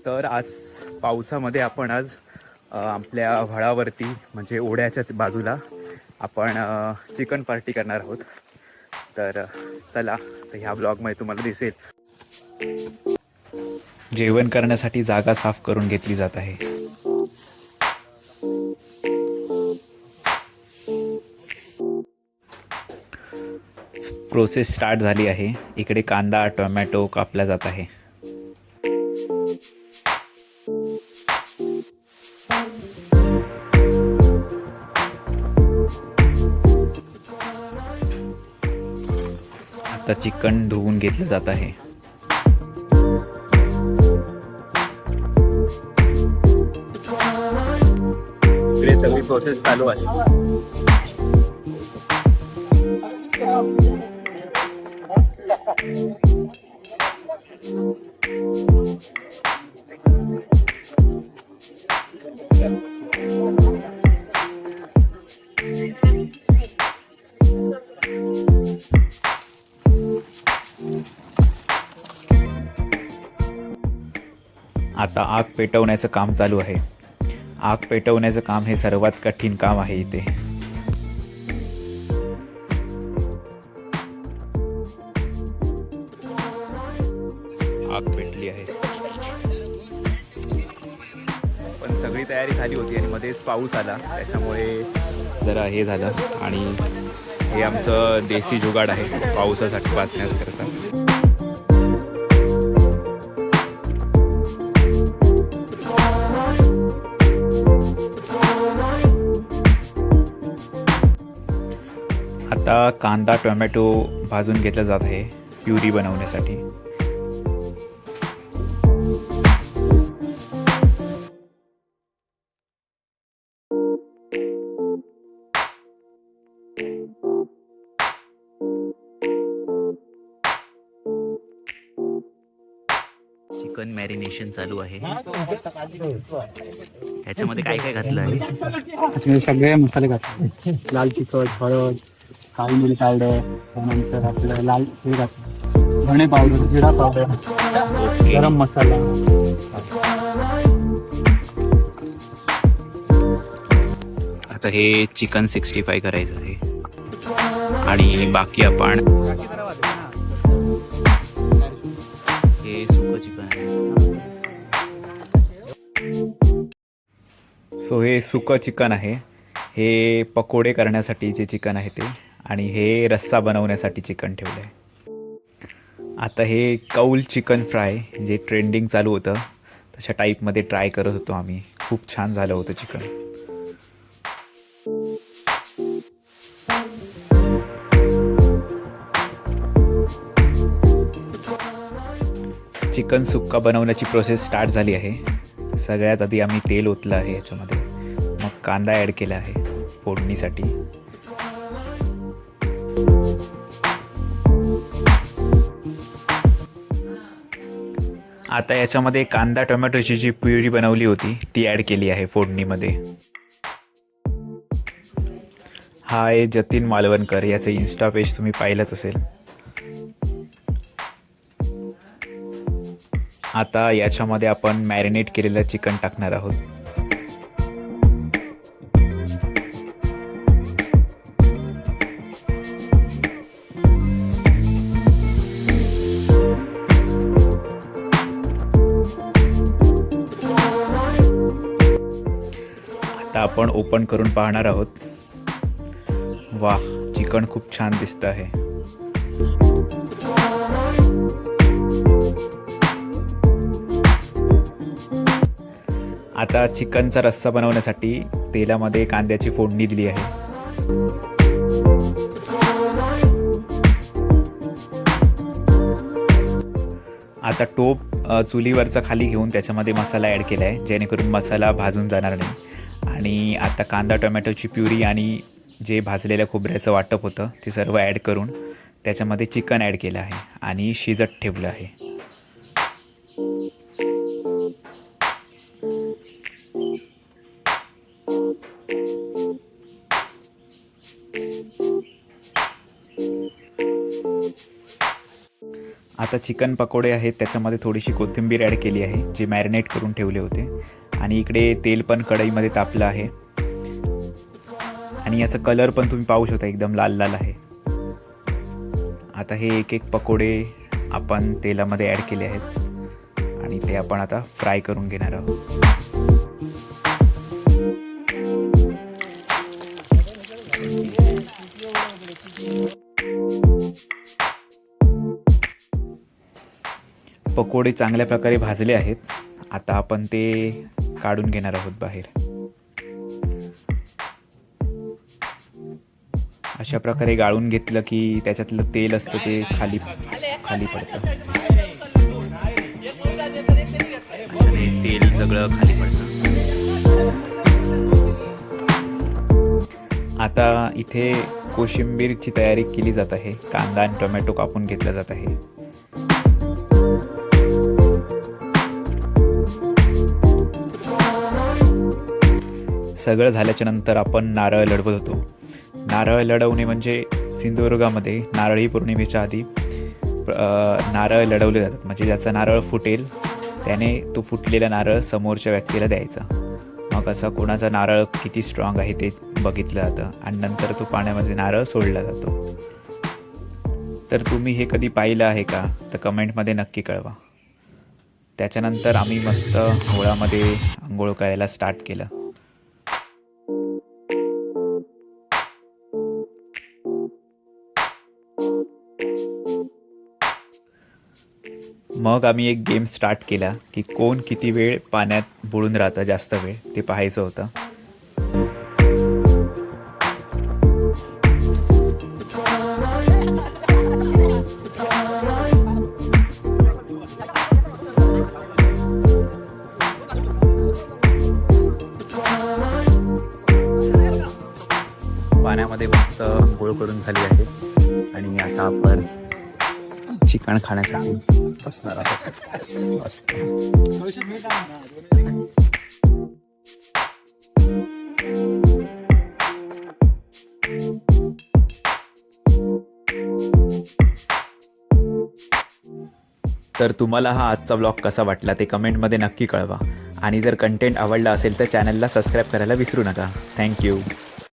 तर आज पावसामध्ये आपण आज आपल्या व्हळावरती म्हणजे ओढ्याच्या बाजूला आपण चिकन पार्टी करणार आहोत. तर चला, तर ह्या ब्लॉगमध्ये तुम्हाला दिसेल. जेवण करण्यासाठी जागा साफ करून घेतली जात आहे. प्रोसेस स्टार्ट झाली आहे. इकडे कांदा टोमॅटो कापला जात आहे. आता चिकन धुवून घेतलं जात आहे. इकडे सगळी प्रोसेस चालू आहे. आता आग पेटवण्याचं काम चालू आहे. आग पेटवण्याचं काम हे सर्वात कठीण काम आहे इथे. आग पेटली आहे. पण सगळी तयारी झाली होती आणि मध्येच पाऊस आला, त्याच्यामुळे जरा हे झालं. आणि हे आमचं देसी जुगाड आहे पावसासाठी वाचण्याकरता. आता कांदा टोमॅटो भाजून घेतला जात आहे प्युरी बनवण्यासाठी. चिकन मॅरिनेशन चालू आहे. ह्याच्यामध्ये काय काय घातलं आहे? सगळे मसाले घातले. लाल तिखट, हळद, काळी मिरी पावडर, त्यानंतर आपलं लाल हे घातलं, धणे पावडर, जिरा पावडर, गरम मसाला. आता हे चिकन 65 करायचं आहे. आणि बाकी आपण हे सुकं चिकन आहे. सो हे सुकं चिकन आहे. हे पकोडे करण्यासाठी जे चिकन आहे ते, आणि हे रस्सा बनवण्यासाठी चिकन ठेवलं आहे. आता हे कौल चिकन फ्राय जे ट्रेंडिंग चालू होतं तशा टाईपमध्ये ट्राय करत होतो आम्ही. खूप छान झालं होतं चिकन. चिकन सुक्का बनवण्याची प्रोसेस स्टार्ट झाली आहे. सगळ्यात आधी आम्ही तेल ओतलं आहे याच्यामध्ये, मग कांदा ॲड केला आहे फोडणीसाठी. आता याच्यामध्ये कांदा टोमॅटोची जी प्युरी बनवली होती ती ॲड केली आहे फोडणीमध्ये. हा आहे जतीन मालवणकर, याचं इन्स्टा पेज तुम्ही पाहिलंच असेल. आता याच्यामध्ये आपण मॅरिनेट केलेलं चिकन टाकणार आहोत. आता आपण ओपन करून पाहणार आहोत. वाह, चिकन खूप छान दिसतं आहे. आता चिकनचा रस्सा बनवण्यासाठी तेलामध्ये कांद्याची फोडणी दिली आहे. आता टोप चुलीवरचा खाली घेऊन त्याच्यामध्ये मसाला ॲड केला आहे, जेणेकरून मसाला भाजून जाणार नाही. आणि आता कांदा टोमॅटोची प्युरी आणि जे भाजलेल्या खोबऱ्याचं वाटप होतं ते सर्व ॲड करून त्याच्यामध्ये चिकन ॲड केलं आहे आणि शिजत ठेवलं आहे. आता चिकन पकोडे आहेत त्याच्यामध्ये थोडीशी कोथिंबीर ॲड केली आहे जे मॅरिनेट करून ठेवले होते. आणि इकडे तेल पण कढईमध्ये तापलं आहे आणि याचा कलर पण तुम्ही पाहू शकता एकदम लाल लाल आहे. आता हे एक एक पकोडे आपण तेलामध्ये ॲड केले आहेत आणि ते आपण आता फ्राय करून घेणार आहोत. पकोडे चांगल्या प्रकारे भाजले आहेत. आता आपण ते काढून घेणार आहोत बाहेर. अशा प्रकारे गाळून घेतलं की त्याच्यातलं तेल असतं ते खाली पडतं. अशाने तेल सगळं खाली पडतं. आता इथे कोशिंबीरची तयारी केली जात आहे. कांदा आणि टोमॅटो कापून घेतला जात आहे. सगळं झाल्याच्या नंतर आपण नारळ लढवत होतो. नारळ लढवणे म्हणजे सिंधुदुर्गामध्ये नारळी पौर्णिमेच्या आधी नारळ लढवले जातात. म्हणजे ज्याचा नारळ फुटेल त्याने तो फुटलेला नारळ समोरच्या व्यक्तीला द्यायचा. मग असा कोणाचा नारळ किती स्ट्रॉंग आहे ते बघितलं जातं आणि नंतर तो पाण्यामध्ये नारळ सोडला जातो. तर तुम्ही हे कधी पाहिलं आहे का तर कमेंटमध्ये नक्की कळवा. त्याच्यानंतर आम्ही मस्त होळामध्ये आंघोळ करायला स्टार्ट केलं. मग आम्ही एक गेम स्टार्ट केला की कोण किती वेळ पाण्यात बुडून राहतं जास्त वेळ ते पाहायचं होतं. पाण्यामध्ये मस्त आंघोळ करून झाली आहे आणि आता आपण चिकन खाण्यासाठी बसणार आहोत. मस्त. तर तुम्हाला हा आजचा व्लॉग कसा वाटला ते कमेंटमध्ये नक्की कळवा आणि जर कंटेंट आवडला असेल तर चॅनलला सबस्क्राईब करायला विसरू नका. थँक्यू.